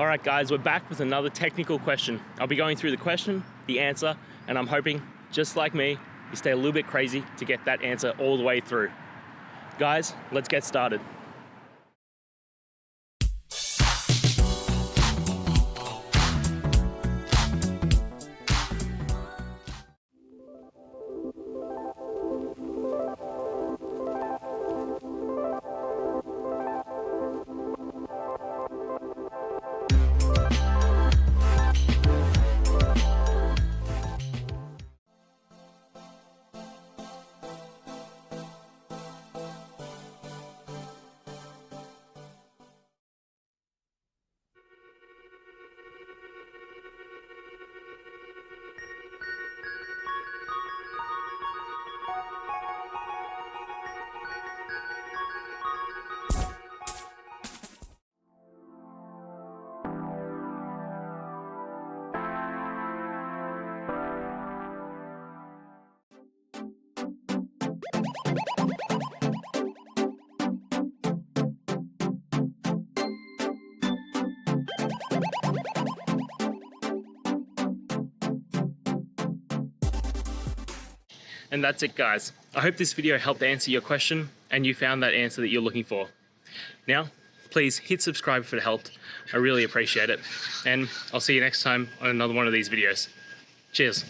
All right guys, we're back with another technical question. I'll be going through the question, the answer, and I'm hoping, just like me, you stay a little bit crazy to get that answer all the way through. Guys, let's get started. And that's it guys. I hope this video helped answer your question and you found that answer that you're looking for. Now, please hit subscribe if it helped. I really appreciate it. And I'll see you next time on another one of these videos. Cheers.